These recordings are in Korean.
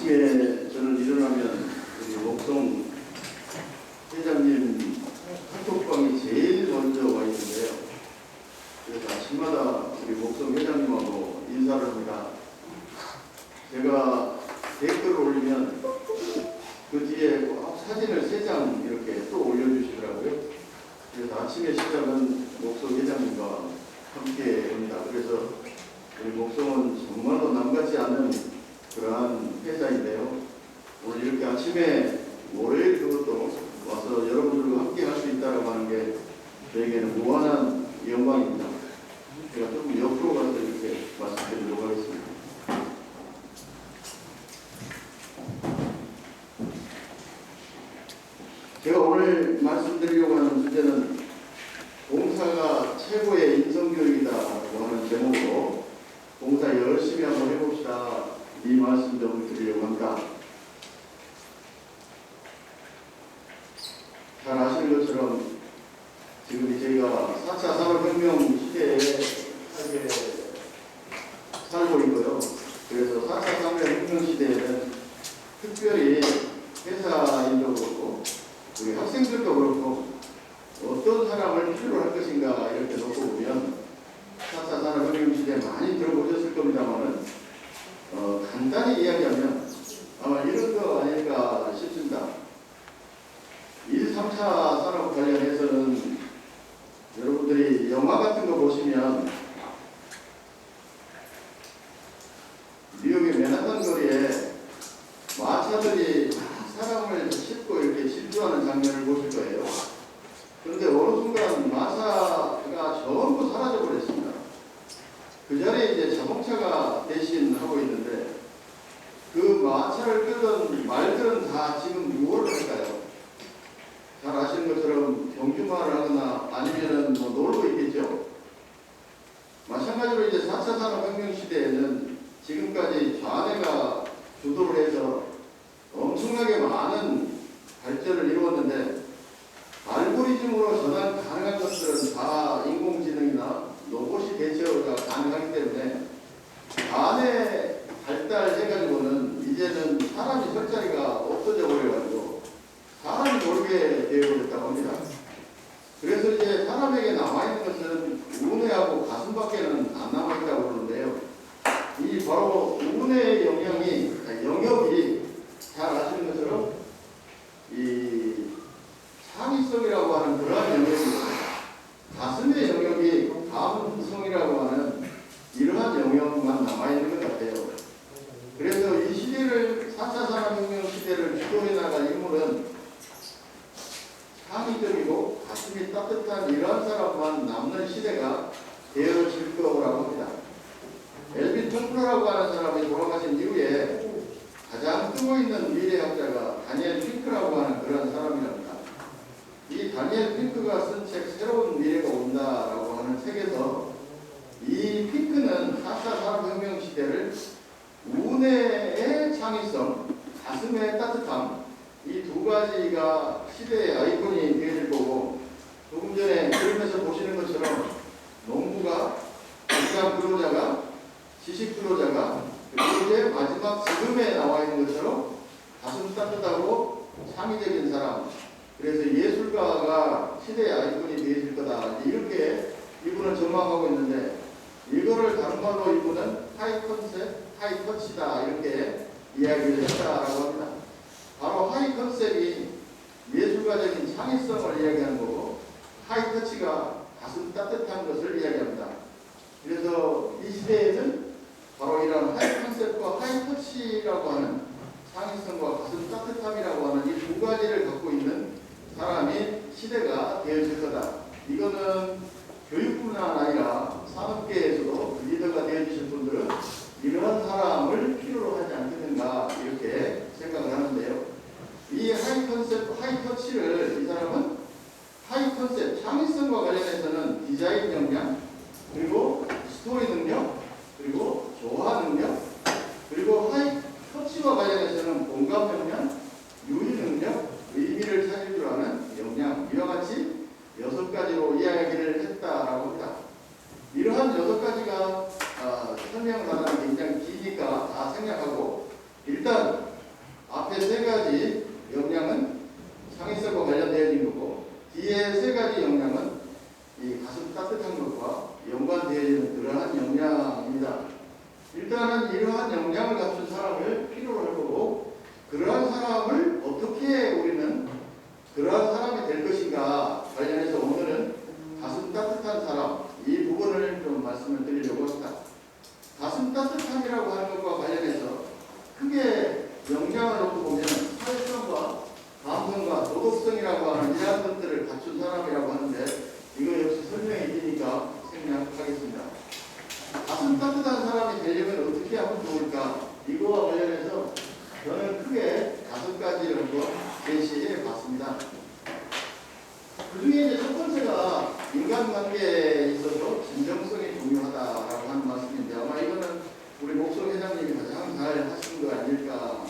아침에 저는 일어나면 우리 목동 회장님 카톡방이 제일 먼저 와 있는데요. 그래서 아침마다 우리 목동 회장님하고 인사를 합니다. 제가 댓글을 올리면 그 뒤에 꼭 사진을 3장 이렇게 또 올려주시더라고요. 그래서 아침의 시작은 목동 회장님과 함께 합니다. 그래서 우리 목동은 정말로 남같지 않은 그러한 회사인데요. 오늘 이렇게 아침에 월요일 그것도 와서 여러분들과 함께 할 수 있다고 하는 게 저에게는 무한한 영광입니다. 제가 조금 옆으로 가서 이렇게 말씀드리도록 하겠습니다. 제가 오늘 말씀드리려고 하는 주제는 봉사가 최고의 인성교육이다라고 하는 제목으로 봉사 열심히 한번 해봅시다. 이 말씀 좀 드리려고 합니다. 잘 아시는 것처럼 지금 저희가 4차 산업혁명 시대에 살고 있고요. 그래서 4차 산업혁명 시대에는 특별히 회사인도 그렇고 우리 학생들도 그렇고 어떤 사람을 필요로 할 것인가 이렇게 놓고 보면 4차 산업혁명 시대에 많이 들어보셨을 겁니다만은 간단히 이야기하면 아마 이런 거 아닐까 싶습니다. 1, 3차 산업 관련해서는 여러분들이 영화 같은 거 보시면 뉴욕의 맨하탄 거리에 마차들이 사람을 싣고 이렇게 실주하는 장면을 보실 거예요. 그런데 어느 순간 마차가 전부 사라져 버렸습니다. 그 자리에 이제 자동차가 대신하고 있는데 그 마차를 끌던 말들은 다 지금 무엇을 할까요? 잘 아시는 것처럼 경주마를 하거나 아니면은 뭐 놀고 있겠죠. 마찬가지로 이제 4차 산업혁명 시대에는 지금까지 좌뇌가 주도를 해서 엄청나게 많은 발전을 이루었는데 알고리즘으로 전환 가능한 것들은 다 인공지능이나 로봇이 대체가 가능하기 때문에 좌뇌 발달해가지고는 이제는 사람이 설 자리가 없어져 버려가지고 사람이 놀게 되어버렸다고 합니다. 그래서 이제 사람에게 남아있는 것은 우뇌하고 가슴밖에는 안 남아있다고 그러는데요. 이 바로 우뇌의 영역이 잘 아시는 것처럼 이 창의성이라고 하는 그러한 영역입니다. 가슴의 영역이 감성이라고 하는 이러한 영역만 남아있는 것 같아요. 그래서 이 시대를 4차 산업혁명 시대를 주도해 나갈 인물은 창의적이고 가슴이 따뜻한 이러한 사람만 남는 시대가 되어질 거라고 합니다. 엘빈 토플러라고 하는 사람이 돌아가신 이후에 가장 뜨고 있는 미래학자가 다니엘 핑크라고 하는 그런 사람이랍니다. 이 다니엘 핑크가 쓴 책 새로운 미래가 온다라고 하는 책에서 이 핑크는 4차 산업혁명 시대를 우뇌의 창의성, 가슴의 따뜻함 이 두 가지가 시대의 아이콘이 되어질 거고 조금 전에 그림에서 보시는 것처럼 농부가 직장 근로자가 지식 근로자가 그리고 이제 마지막 지금에 나와 있는 것처럼 가슴 따뜻하고 창의적인 사람 그래서 예술가가 시대의 아이콘이 되어질 거다 이렇게 이분은 전망하고 있는데 이거를 다른 말로 이분은 하이 컨셉, 하이 터치다 이렇게 이야기를 했다라고 합니다. 바로 하이 컨셉이 예술가적인 창의성을 이야기하는 거고 하이 터치가 가슴 따뜻한 것을 이야기합니다. 그래서 이 시대에는 바로 이런 하이 컨셉과 하이 터치라고 하는 창의성과 가슴 따뜻함이라고 하는 이 두 가지를 갖고 있는 사람이 시대가 되어질 거다. 이거는 교육뿐만 아니라 산업계에서도 리더가 되어주실 분들은 이러한 사람을 필요로 하지 않겠는가 이렇게 생각을 하는데요. 이 하이 컨셉, 하이 터치를 이 사람은 하이 컨셉, 창의성과 관련해서는 디자인 역량, 그리고 스토리 능력, 그리고 조화 능력, 그리고 하이 터치와 관련해서는 공감 역량, 유희 능력, 의미를 찾을 줄 아는 역량, 이와 같이 6가지로 이야기를 했다라고 합니다. 이러한 6가지가 설명을 하면 굉장히 기니까 다 생략하고 그러한 사람이 될 것인가 관련해서 오늘은 가슴 따뜻한 사람 이 부분을 좀 말씀을 드리려고 합니다. 가슴 따뜻함이라고 하는 것과 관련해서 크게 영향을 놓고 보면 사회성과 감성과 도덕성이라고 하는 이러한 것들을 갖춘 사람이라고 하는데 이거 역시 설명이 되니까 생략하겠습니다. 가슴 따뜻한 사람이 되려면 어떻게 하면 좋을까? 이거와 관련해서 저는 크게 5가지를 한번 제시해 봤습니다. 그 중에 이제 첫 번째가 인간관계에 있어서 진정성이 중요하다라고 하는 말씀인데 아마 이거는 우리 목성 회장님이 가장 잘 하신 거 아닐까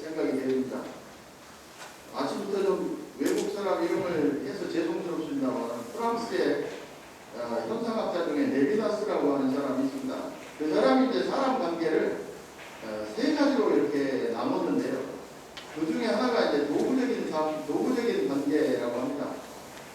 생각이 됩니다. 아침부터 좀 외국 사람 이름을 해서 죄송스럽습니다만 프랑스의 현상학자 중에 레비나스라고 하는 사람이 있습니다. 그 사람이 이제 사람 관계를 3가지로 이렇게 나눴는데요. 그 중에 하나가 이제 도구적인 관계라고 합니다.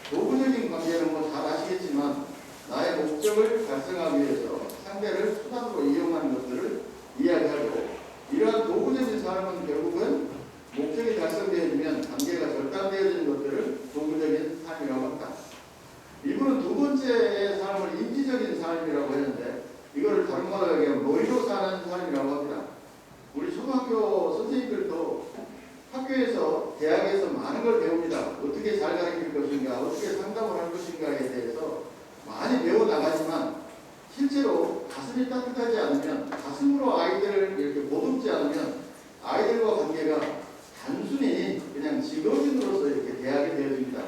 도구적인 관계는 뭐 잘 아시겠지만 나의 목적을 달성하기 위해서 상대를 수단으로 이용하는 것들을 이야기하고 이러한 도구적인 삶은 결국은 목적이 달성되어지면 관계가 절단되어지는 것들을 도구적인 삶이라고 합니다. 이분은 두 번째의 삶을 인지적인 삶이라고 했는데 이거를 다른 말로 얘기하면 노이로 사는 삶이라고 합니다. 우리 초등학교 선생님들도 학교에서 대학에서 많은 걸 배웁니다. 어떻게 잘 가르칠 것인가 어떻게 상담을 할 것인가에 대해서 많이 배워나가지만 실제로 가슴이 따뜻하지 않으면 가슴으로 아이들을 이렇게 보듬지 않으면 아이들과 관계가 단순히 그냥 직업인으로서 이렇게 대하게 되어집니다.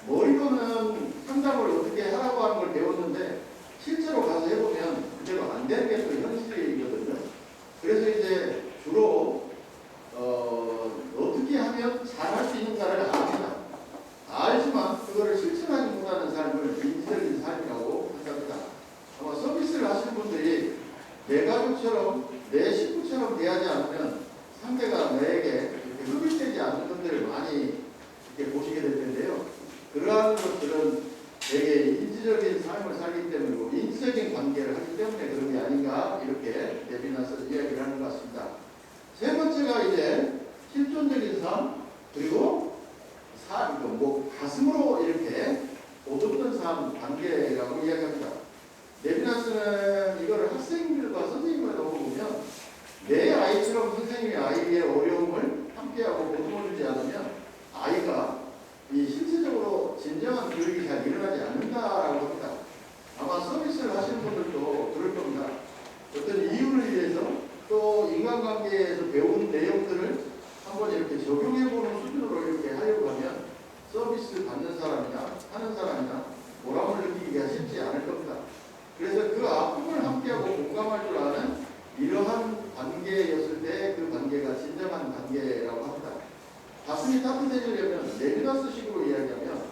머리로는 상담을 어떻게 하라고 하는 걸 배웠는데 실제로 가서 해보면 그대로 안 되는 게 또 현실이거든요. 그래서 이제 주로 어떻게 하면 잘 할 수 있는가를 압니다. 알지만 그거를 실천하지 못하는 삶을 인지적인 삶이라고 한답니다. 아마 서비스를 하시는 분들이 내 가족처럼 내 식구처럼 대하지 않으면 상대가 내게 흡입되지 않는 분들을 많이 이렇게 보시게 될 텐데요. 그러한 것들은 되게 인지적인 삶을 살기 때문이고 인지적인 관계를 하기 때문에 그런 게 아닌가 이렇게 레비나스 이야기를 하는 것 같습니다. 세 번째가 이제 실존적인 삶 그리고 가슴으로 이렇게 보듬는 삶 관계라고 이야기합니다. 레비나스는 이거를 학생들과 선생님을 놓고 보면 내 아이처럼 선생님이 아이의 어려움을 함께하고 보듬어주지 않으면 아이가 이 실질적으로 진정한 교육이 잘 일어나지 않는다라고 합니다. 아마 서비스를 하시는 분들도 그럴 겁니다. 어떤 이유를 위해서 또 인간관계에서 배운 내용들을 한번 이렇게 적용해보는 수준으로 이렇게 하려고 하면 서비스 받는 사람이나 하는 사람이나 보람을 느끼기가 쉽지 않을 겁니다. 그래서 그 아픔을 함께하고 공감할 줄 아는 이러한 관계였을 때 그 관계가 진정한 관계라고 합니다. 가슴이 따뜻해지려면 레비나스식으로 이야기하면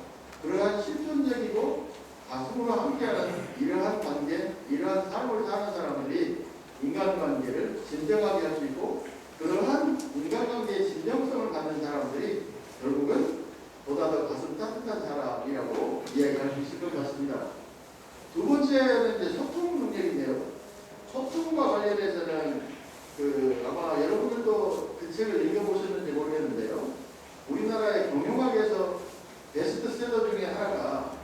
그러한 실존적이고 가슴으로 함께하는 이러한 관계, 이러한 삶을 사는 사람들이 인간관계를 진정하게 할 수 있고 그러한 인간관계의 진정성을 갖는 사람들이 결국은 보다 더 가슴 따뜻한 사람이라고 이야기할 수 있을 것 같습니다. 두 번째는 이제 소통 능력인데요. 소통과 관련해서는 아마 여러분들도 그 책을 읽어보셨는지 모르겠는데요. 우리나라의 경영학에서 베스트셀러 중에 하나가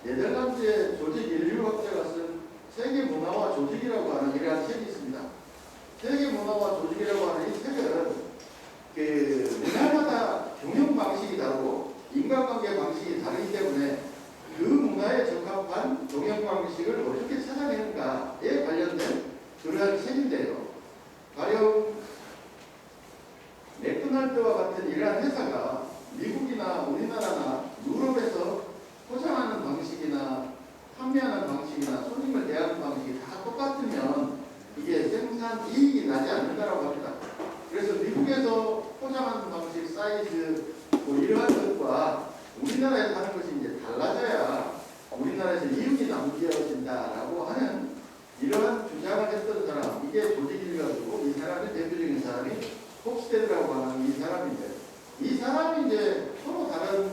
네덜란드의 조직 인류학자가 쓴 세계 문화와 조직이라고 하는 이러한 책이 있습니다. 세계 문화와 조직이라고 하는 이 책은 문화마다 경영 방식이 다르고 인간관계 방식이 다르기 때문에 그 문화에 적합한 경영 방식을 어떻게 찾아내는가에 관련된 그러한 책인데요. 가령 맥도날드와 같은 이러한 회사가 미국이나 우리나라나 유럽에서 포장하는 방식이나 판매하는 방식이나 손님을 대하는 방식이 다 똑같으면 이게 생산 이익이 나지 않는다라고 합니다. 그래서 미국에서 포장하는 방식, 사이즈 이러한 것과 우리나라에서 하는 것이 이제 달라져야 우리나라에서 이익이 남겨진다라고 하는 이러한 주장을 했던 사람, 이게 조직인이가지고 이 사람의 대표적인 사람이 홉스테드라고 하는 이 사람인데 이 사람이 이제 서로 다른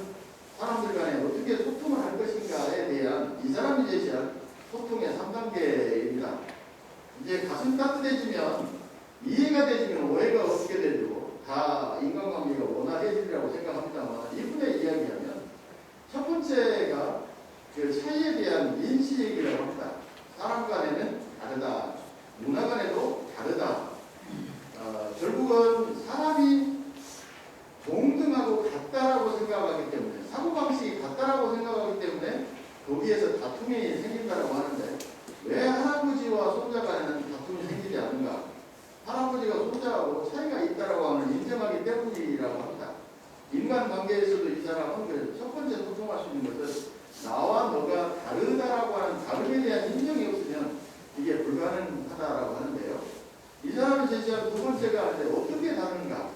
사람들 간에 어떻게 소통을 할 것인가에 대한 이 사람이 제시한 소통의 3단계입니다. 이제 가슴 따뜻해지면 이해가 되지면 오해가 없게 되고 다 인간관계가 원활해지리라고 생각합니다만 이분의 이야기야 차이에 대한 인식이라고 합니다. 사람 간에는 다르다. 문화 간에도 다르다. 결국은 사람이 동등하고 같다라고 생각하기 때문에, 사고방식이 같다라고 생각하기 때문에 거기에서 다툼이 생긴다라고 하는데, 왜 할아버지와 손자 간에는 다툼이 생기지 않는가? 할아버지가 손자하고 차이가 있다라고 하는 인정하기 때문이라고 합니다. 인간관계에서도 이 사람은 그래서 첫 번째 소통할 수 있는 것은 나와 너가 다르다라고 하는 다름에 대한 인정이 없으면 이게 불가능하다라고 하는데요. 이 사람이 제시한 두 번째가 어떻게 다른가?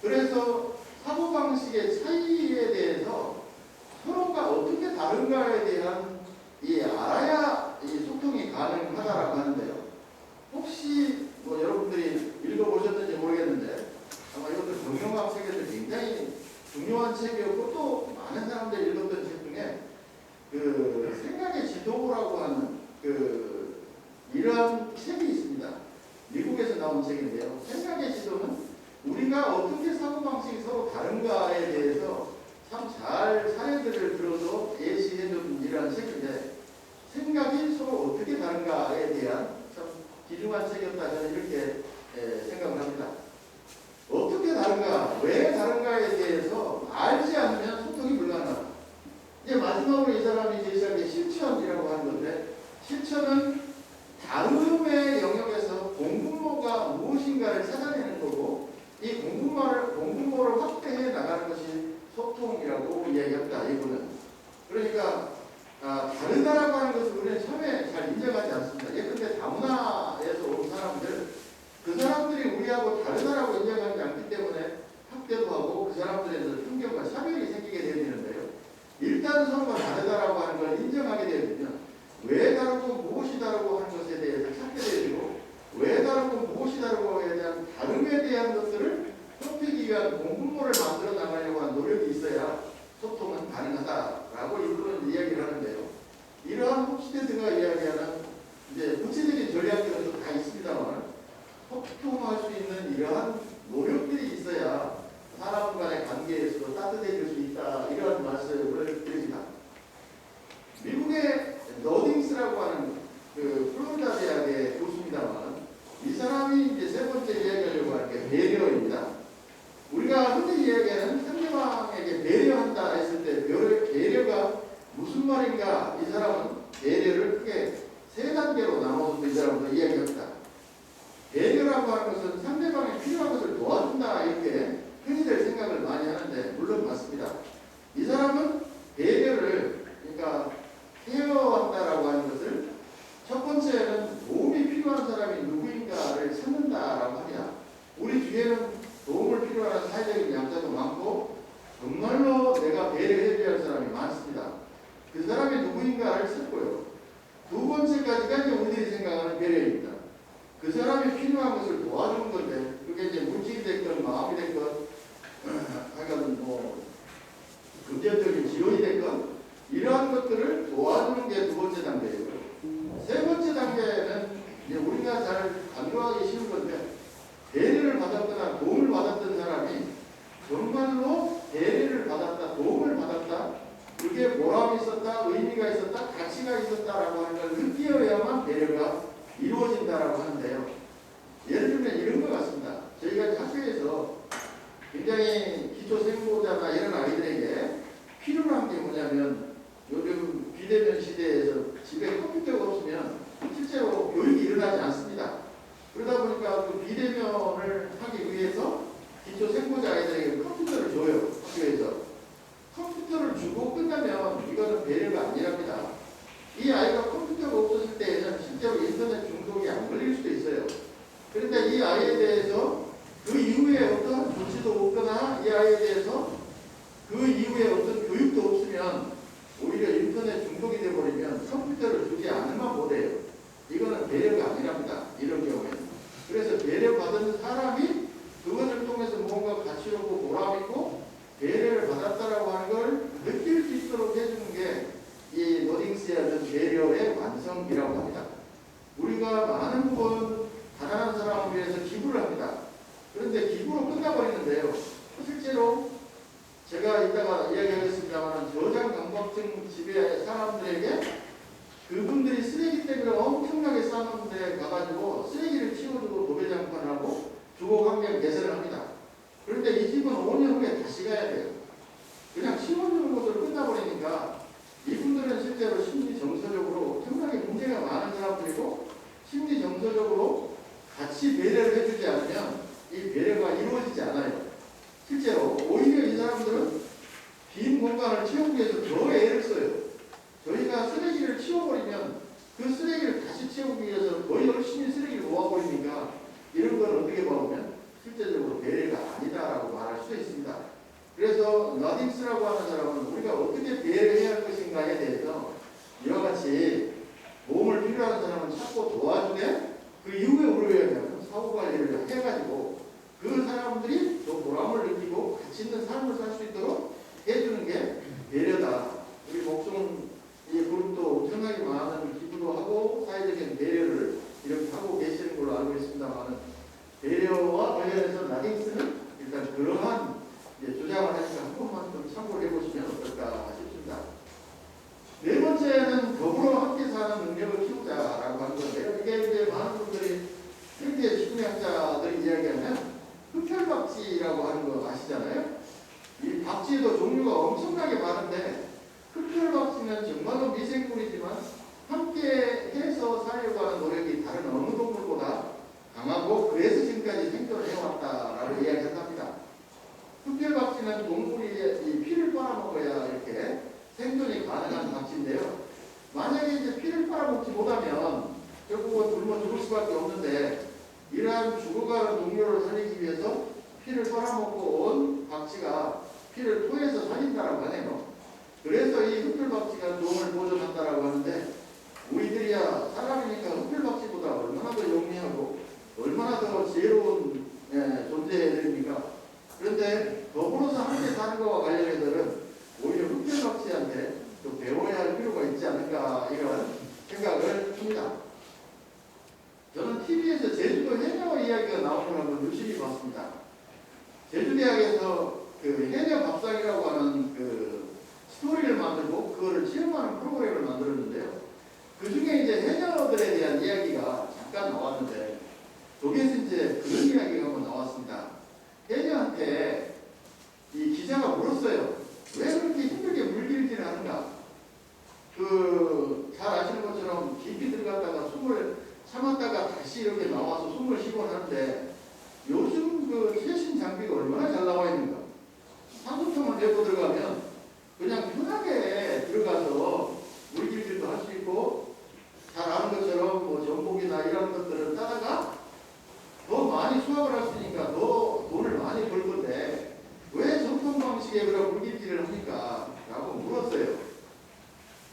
그래서 사고방식의 차이에 대해서 서로가 어떻게 다른가에 대한 알아야 이 소통이 가능하다라고 하는데요. 혹시 여러분들이 읽어보셨는지 모르겠는데 아마 이것도 경영학 책에서 굉장히 중요한 책이었고 또 많은 사람들이 읽었던 책 중에 그 생각의 지도라고 하는 이런 책이 있습니다. 미국에서 나온 책인데요. 생각의 지도는 우리가 어떻게 사고방식이 서로 다른가에 대해서 참 잘 사례들을 들어서 예시해준 이러한 책인데, 생각이 서로 어떻게 다른가에 대한 참 귀중한 책이었다 저는 이렇게 생각을 합니다. 어떻게 다른가, 왜 다른가에 대해서 알지 않으면 소통이 불가능하다. 이제 마지막으로 이 사람이 제시한 게 실천이라고 하는 건데, 실천은 다름의 영역에서 공분모가 무엇인가를 찾아내는 거고, 이 공분모를 확대해 나가는 것이 소통이라고 이야기합니다. 이분은. 그러니까 다르다라고 하는 것을 우리는 처음에 잘 인정하지 않습니다. 예컨대 다문화에서 온 사람들, 그 사람들이 우리하고 다르다라고 인정하지 않기 때문에 학대도 하고 그 사람들에서 편견과 차별이 생기게 되는데요. 일단 서로가 다르다라고 하는 걸 인정하게 되면 왜 다르고 무엇이 다르고 하는 것에 대해서 찾게 되고, 왜 다르고 무엇이 다르고에 대한 다름에 대한 것들을 좁히기 위한 공분모를 만들어 나가려고 하는 노력이 있어야 소통은 가능하다라고 이분은 이야기를 하는데요. 이러한 홉스테드가 이야기하는 이제 구체적인 전략들은 좀 다 있습니다만, 소통할 수 있는 이러한 노력들이 있어야 사람 간의 관계에서도 따뜻해질 수 있다, 이런 말씀을 드립니다. 미국의 너딩스라고 하는 플로리다 대학의 교수입니다만, 이 사람이 이제 세 번째 이야기하려고 하는 게 배려입니다. 우리가 흔히 이야기하는 상대방에게 배려한다 했을 때 배려가 무슨 말인가? 이 사람은 배려를 크게 세 단계로 나눠서 이 사람은 이야기합니다. 배려라고 하는 것은 상대방이 필요한 것을 도와준다, 이렇게 흔히들 생각을 많이 하는데 물론 맞습니다. 이 사람은 배려를, 그러니까 케어한다라고 하는 것을 첫 번째는 도움이 필요한 사람이 누구인가를 찾는다라고 합니다. 우리 주위에는 도움을 필요한 사회적인 약자도 많고 정말로 내가 배려해줘야 할 사람이 많습니다. 그 사람이 누구인가를 찾고요. 두 번째까지가 이제 우리들이 생각하는 배려입니다. 그 사람이 필요한 것을 도와주는 건데, 그게 이제 물질이 됐건 마음이 됐건 하여간 금전적인 지원이 됐건 이러한 것들을 도와주는 게 두 번째 단계이고요. 세 번째 단계는 이제 우리가 잘 간과하기 쉬운 건데, 배려를 받았거나 도움을 받았던 사람이 정말로 배려를 받았다, 도움을 받았다, 그게 보람이 있었다, 의미가 있었다, 가치가 있었다라고 하는 걸 느끼어야만 배려가 이루어진다라고 하는데요. 예를 들면 이런 것 같습니다. 저희가 학교에서 굉장히 기초생보자나 이런 아이들에게 필요한 게 뭐냐면, 요즘 비대면 시대에서 집에 컴퓨터가 없으면 실제로 교육이 일어나지 않습니다. 그러다 보니까 그 비대면을 하기 위해서 기초생보자 아이들에게 컴퓨터를 줘요. 학교에서. 컴퓨터를 주고 끝나면 이거는 배려가 아니랍니다. 이 아이가 컴퓨터가 없었을 때에는 실제로 인터넷 중독이 안 걸릴 수도 있어요. 그런데 이 아이에 대해서 그 이후에 어떤 조치도 없거나 이 아이에 대해서 그 이후에 어떤 교육도 없으면 오히려 인터넷 중독이 되어버리면 컴퓨터를 주지 않으면 못해요. 이거는 배려가 아니랍니다. 이런 경우에는. 그래서 배려받은 사람이 그것을 통해서 뭔가 가치롭고 보람있고 배려를 받았다라고 하는 걸 느낄 수 있도록 해주는 게 이 노딩스의 어떤 배려의 완성이라고 합니다. 우리가 많은 부분 가난한 사람을 위해서 기부를 합니다. 그런데 기부로 끝나버리는데요. 실제로 제가 이따가 이야기하겠습니다만 저장 강박증 고학층 집의 사람들에게 그분들이 쓰레기 때문에 엄청나게 싸는 데 가가지고 쓰레기를 치워주고 도배장판을 하고 주거환경 개선을 합니다. 그런데 이 집은 5년 후에 다시 가야 돼요. 그냥 치워주는 것으로 끝나버리니까 이분들은 실제로 심리 정서적으로 엄청나게 문제가 많은 사람들이고 심리 정서적으로 같이 배려를 해주지 않으면 이 배려가 이루어지지 않아요. 실제로 오히려 이 사람들은 빈 공간을 채우기 위해서 더 애를 써요. 저희가 쓰레기를 치워버리면 그 쓰레기를 다시 채우기 위해서 더 열심히 쓰레기를 모아버리니까 이런 건 어떻게 보면 실제적으로 배려가 아니다라고 말할 수도 있습니다. 그래서 너딩스라고 하는 사람은 우리가 어떻게 배려해야 할 것인가에 대해서 이와 같이 도움을 필요한 사람은 찾고 도와주되 그 이후에 우리가 사후관리를 해가지고 그 사람들이 또 보람을 느끼고 가치 있는 삶을 살 수 있도록 해주는 게 배려다. 우리 목동 이 그룹도 엄청나게 많은 기부도 하고 사회적인 배려를 이렇게 하고 계시는 걸로 알고 있습니다만 배려와 관련해서 나딩스는 일단 그러한 주장을 하니까 한 번만 좀 참고를 해보시면 어떨까 싶습니다. 네 번째는 더불어 함께 사는 능력을 키우자라고 하는 건데요. 이게 이제 많은 분들이 현재 식물학자들이 이야기하면 흡혈박쥐라고 하는 거 아시잖아요. 이 박쥐에도 종류가 엄청나게 많은데 흡혈박쥐는 정말로 미생물이지만 함께 해서 살려고 하는 노력이 다른 어느 동물보다 강하고 그래서 지금까지 생존을 해왔다라고 이야기한답니다. 흡혈박쥐는 동물이 이 피를 빨아먹어야 이렇게 생존이 가능한 박쥐인데요. 만약에 이제 피를 빨아먹지 못하면 결국은 굶어 죽을 수밖에 없는데 이러한 죽어가는 동료를 살리기 위해서 피를 빨아먹고 온 박쥐가 피를 토해서 살린다라고 하네요. 그래서 이 흡혈박쥐가 몸을 보존한다라고 하는데 우리들이야 사람이니까 흡혈박쥐보다 얼마나 더 영리하고 얼마나 더 지혜로운 존재들입니까? 그런데 더불어서 함께 사는 것과 관련해서는 오히려 흡혈박쥐한테 또 배워야 할 필요가 있지 않을까 이런 생각을 합니다. 저는 TV에서 제주도 해녀 이야기가 나오는 걸 한번 유심히 봤습니다. 제주대학에서 그 해녀 밥상이라고 하는 그 스토리를 만들고 그거를 체험하는 프로그램을 만들었는데요. 그 중에 이제 해녀들에 대한 이야기가 잠깐 나왔는데 거기에서 이제 그런 이야기가 한번 나왔습니다. 해녀한테 이 기자가 물었어요. 왜 그렇게 힘들게 물길질을 하는가? 잘 아시는 것처럼 깊이 들어갔다가 숨을 참았다가 다시 이렇게 나와서 숨을 쉬곤 하는데 요즘 그 최신 장비가 얼마나 잘 나와 있는가? 산소통을 내고 들어가면 그냥 편하게 들어가서 물길질도 할 수 있고 잘 아는 것처럼 뭐 전복이나 이런 것들을 따다가 더 많이 수확을 할 수 있으니까 더 돈을 많이 벌 건데 왜 전통 방식의 그런 물길질을 합니까? 라고 물었어요.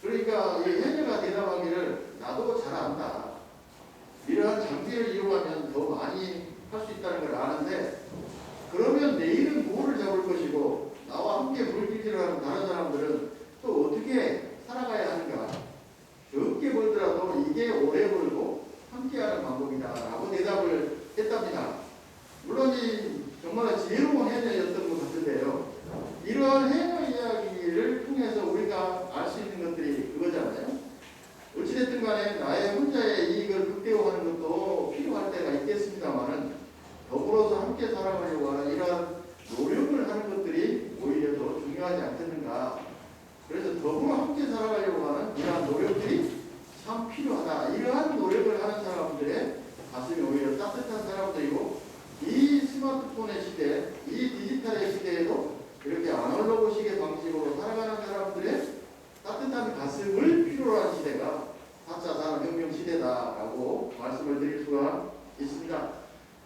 그러니까 이 해녀가 대답하기를 나도 잘 안다. 이러한 장비를 이용하면 더 많이 할 수 있다는 걸 아는데 그러면 내일은 뭐를 잡을 것이고 나와 함께 물길질을 하는 다른 사람들은 또 어떻게 살아가야 하는가? 적게 벌더라도 이게 오래 벌고 함께하는 방법이다 라고 대답을 했답니다. 물론 이 정말 지혜로운 해녀였던 것 같은데요. 이러한 해녀 이야기를 통해서 우리가 알 수 있는 것들이 그거잖아요. 어찌됐든 간에 나의 혼자의 이익을 극대화하는 것도 필요할 때가 있겠습니다만은 더불어서 함께 살아가려고 하는 이러한 노력을 하는 것들이 오히려 더 중요하지 않겠는가. 그래서 더불어 함께 살아가려고 하는 이러한 노력들이 참 필요하다. 이러한 노력을 하는 사람들의 가슴이 오히려 따뜻한 사람들이고 이 스마트폰의 시대, 이 디지털의 시대에도 이렇게 아날로그식의 방식으로 살아가는 사람들의 따뜻한 가슴을 필요로 하는 시대가 4차 산업혁명 시대다라고 말씀을 드릴 수가 있습니다.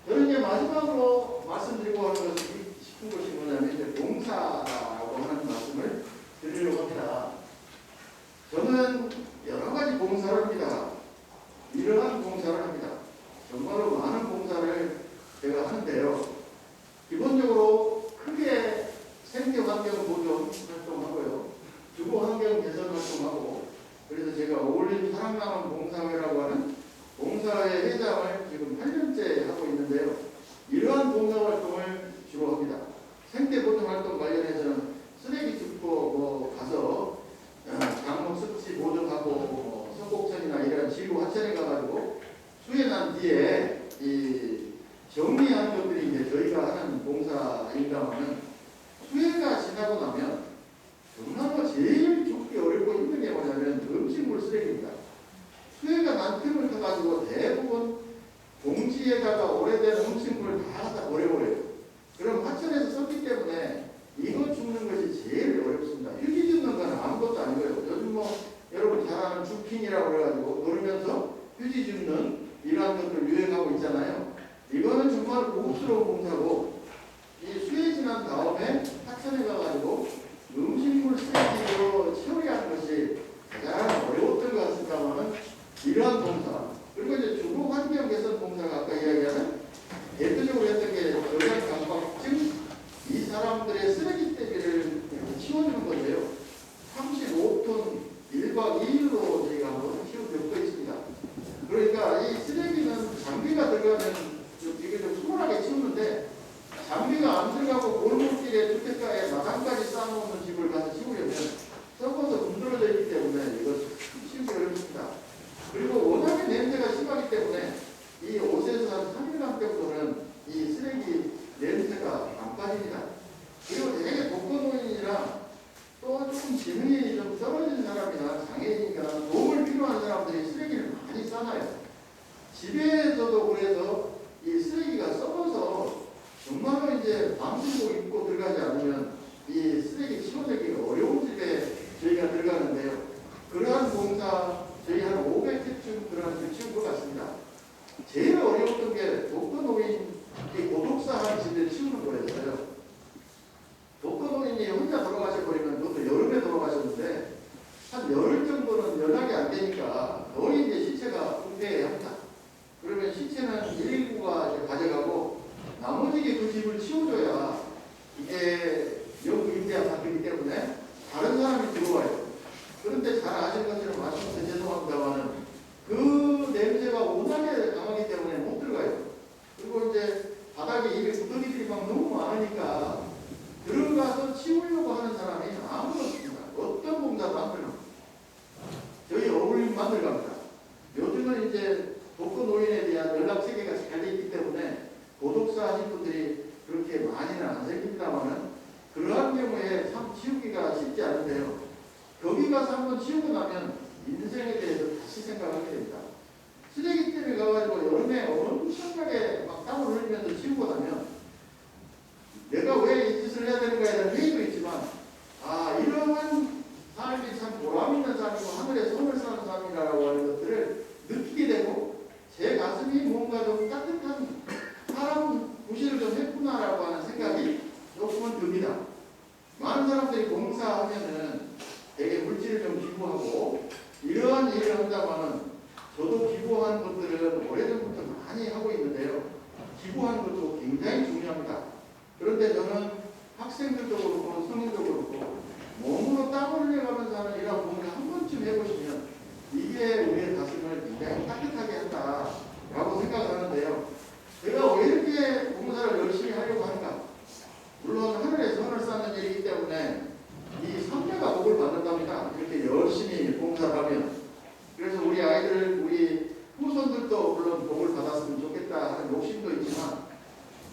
저는 이제 마지막으로 말씀드리고 하는 싶은 것이 뭐냐면 이제 봉사라고 하는 말씀을 드리려고 합니다. 저는 여러 가지 봉사를 합니다. 이러한 봉사를 합니다. 정말로 많은 봉사를 제가 하는데요. 기본적으로 크게 생태환경 보존 활동하고요. 주거환경 개선 활동하고 그래서 제가 어울림 사랑나눔 봉사회라고 하는 봉사회 회장을 지금 8년째 하고 있는데요. 이러한 봉사활동을 주로 합니다. 생태보존 활동 관련해서는 쓰레기 줍고 가서 있습니다만은 수해가 지나고 나면 정말로 제일 죽기 어렵고 힘든 게 뭐냐면 음식물 쓰레기입니다. 수해가 난 틈을 타가지고 대부분 봉지에다가 오래된 음식물을 다 갖다 버려버려요. 그럼 하천에서 썼기 때문에 이거 줍는 것이 제일 어렵습니다. 휴지 줍는 건 아무것도 아니고요. 요즘 뭐 여러분 잘 아는 주핀이라고 그래가지고 누르면서 휴지 줍는 이러한 것들 유행하고 있잖아요. 이거는 정말 고급스러운 봉사고 이 수해 지난 다음에 하천에 가가지고 음식물 쓰레기로 처리하는 것이 가장 어려웠던 것 같습니다만은 이러한 봉사 그리고 이제 주거 환경 개선 봉사가 아까 이야기하는 대표적으로 했던 게 저장 강박증 이 사람들의 쓰레기 대비를 치워주는 건데요. 35톤 1박 2일로 저희가 한번 치워 겪고 있습니다. 그러니까 이 쓰레기는 장비가 들어가면 이게 좀 수월하게 치우는데 장비가 안 들어가고 골목길에 주택가에 마당까지 쌓아놓는 집을 가서 치우려면 썩어서 문드러져 있기 때문에 이거 치우기 어렵습니다. 그리고 워낙에 냄새가 심하기 때문에 이 옷에서 한 3일간 정도는 이 쓰레기 냄새가 안 빠집니다. 그리고 되게 독거노인이나 또 조금 지능이 좀 떨어진 사람이나 장애인이나 도움을 필요한 사람들이 쓰레기를 많이 싸놔요. 집에서도 그래서 이 쓰레기가 썩어서 정말로 이제 방수복 입고 들어가지 않으면 이 쓰레기 치워내기가 어려운 집에 저희가 들어가는데요. 그러한 봉사 저희 한 500회쯤 그런 치운 것 같습니다. 제일 어려웠던 게 독거노인 고독사한 집에 치우는 거였어요. 독거노인이 혼자 돌아가셔버리면 그것도 여름에 돌아가셨는데 한 열흘 정도는 연락이 안 되니까 거의 이제 시체가 붕괴해야 합니다. 그러면 시체는 119가 가져가고 나머지 그 집을 치워줘야 이게 영구 임대가 바뀌기 때문에 다른 사람이 들어와요. 그런데 잘 아시는 것처럼 말씀드려 죄송합니다만은 그 냄새가 워낙에 강하기 때문에 못 들어가요. 그리고 이제 바닥에 입에 구더기들이 막 너무 많으니까 들어가서 치우려고 하는 사람이 아무도 없습니다. 어떤 봉사도 안 들어갑니다. 저희 어울림만 들어갑니다. 요즘은 이제 독거노인에 대한 연락 체계가 잘 돼 있기 때문에 고독사 하신 분들이 그렇게 많이는 안 생깁니다만은 그러한 경우에 참 치우기가 쉽지 않은데요. 거기 가서 한번 치우고 나면 인생에 대해서 다시 생각하게 됩니다. 쓰레기 때문에 가가지고 여름에 엄청나게 막 땀을 흘리면서 치우고 나면 내가 왜 이 짓을 해야 되는가에 대한 회의도 있지만 이러한 삶이 참 보람 있는 삶이고 하늘에 손을 쌓는 삶이라고 하는 것들을 느끼게 되고 제 가슴이 뭔가 좀 따뜻한 사람 구실을 좀 했구나라고 하는 생각이 조금은 듭니다. 많은 사람들이 봉사하면은 되게 물질을 좀 기부하고 이러한 일을 한다면은 저도 기부한 것들은 오래전부터 많이 하고 있는데요. 기부하는 것도 굉장히 중요합니다. 그런데 저는 학생들도 그렇고 성인도 그렇고 몸으로 땀을 흘려가면서 하는 이런 봉사 한 번쯤 해보시면 이게 우리의 가슴을 굉장히 따뜻하게 한다라고 생각하는데요. 제가 왜 이렇게 봉사를 열심히 하려고 하는가? 물론 하늘에 선을 쌓는 일이기 때문에 이 선배가 복을 받는답니다. 이렇게 열심히 봉사를 하면. 그래서 우리 아이들, 우리 후손들도 물론 복을 받았으면 좋겠다 하는 욕심도 있지만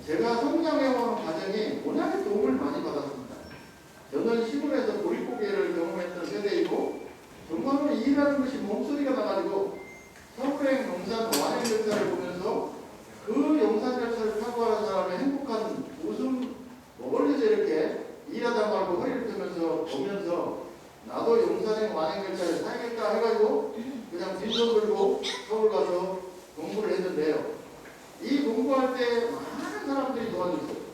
제가 성장해오는 과정이 워낙에 도움을 많이 받았습니다. 저는 시골에서 보릿고개를 경험했던 세대이고 정말로 일하는 것이 몸소리가 나가지고 서울행 용산 완행 역사를 보면서 그 용산 역사를 타고 가는 사람의 행복한 웃음 멀리서 이렇게 일하다 말고 허리를 펴면서 보면서 나도 용산행 완행 역사를 타야겠다 해가지고 그냥 빈손 들고 서울 가서 공부를 했는데요. 이 공부할 때 많은 사람들이 도와줬어요.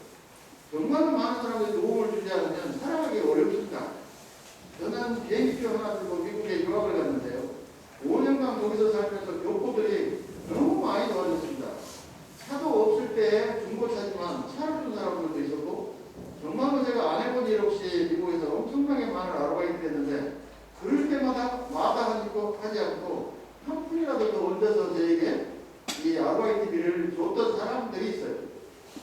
정말 많은 사람들이 도움을 주지 않으면 살아가기 어렵습니다. 저는 비행기표 하나 들고 미국에 유학을 갔는데요. 5년간 거기서 살면서 교포들이 너무 많이 도와줬습니다. 차도 없을 때 중고차지만 차를 준 사람들도 있었고 정말로 제가 안 해본 일 없이 미국에서 엄청나게 많은 아르바이트를 했는데 그럴 때마다 하지 않고 한 푼이라도 더 얹어서 저에게 이 아르바이트비를 줬던 사람들이 있어요.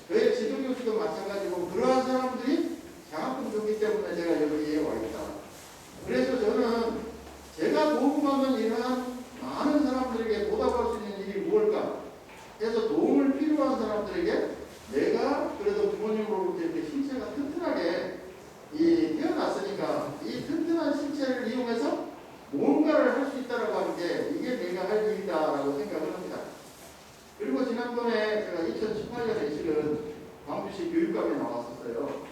저의 지도교수도 마찬가지고 그러한 사람들이 장학금 줬기 때문에 제가 여기에 와 있다. 그래서 저는 제가 도움받는 이러한 많은 사람들에게 보답할 수 있는 일이 무엇일까 해서 도움을 필요한 사람들에게 내가 그래도 부모님으로부터 이렇게 신세가 나왔었어요.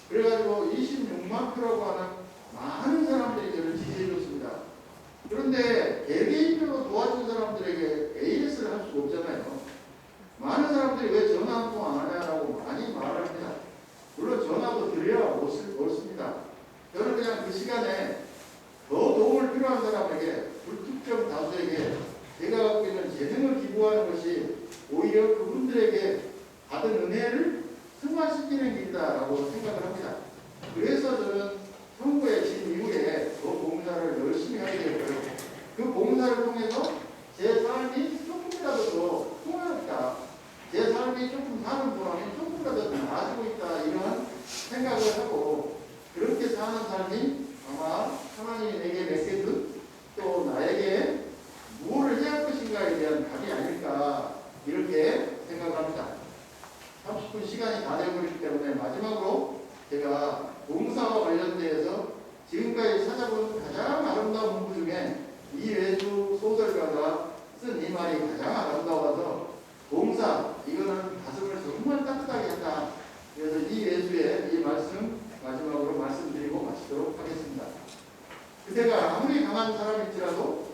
그래가지고 26만 표라고 하는 많은 사람들이 저를 지지해줬습니다. 그런데 개개인별로 도와준 사람들에게 AS를 할 수가 없잖아요. 많은 사람들이 왜 전화 한 통 안 하냐라고 많이 말을 합니다. 물론 전화도 드려야 옳습니다. 저는 그냥 그 시간에 더 도움을 필요한 사람에게, 불특정 다수에게 제가 갖고 있는 재능을 기부하는 것이 오히려 그분들에게 받은 은혜를 승화시키는 길이다라고 생각을 합니다. 그래서 저는 선거에 진 이후에 더 봉사를 열심히 하게 되고요. 그 봉사를 통해서 제 삶이 조금이라도 더 풍요롭다, 제 삶이 조금 사는 보람이 조금이라도 더 나아지고 있다, 이런 생각을 하고, 그렇게 사는 삶이 아마 하나님이 내게 맡겨준 또 나에게 무엇을 해야 할 것인가에 대한 답이 아닐까, 이렇게 생각합니다. 30분 시간이 다 되어버리기 때문에 마지막으로 제가 봉사와 관련돼서 지금까지 찾아본 가장 아름다운 문구 중에 이외주 소설가가 쓴 이 말이 가장 아름다워서, 봉사, 이거는 가슴을 정말 따뜻하게 한다. 그래서 이외주의 이 말씀 마지막으로 말씀드리고 마치도록 하겠습니다. 그대가 아무리 강한 사람일지라도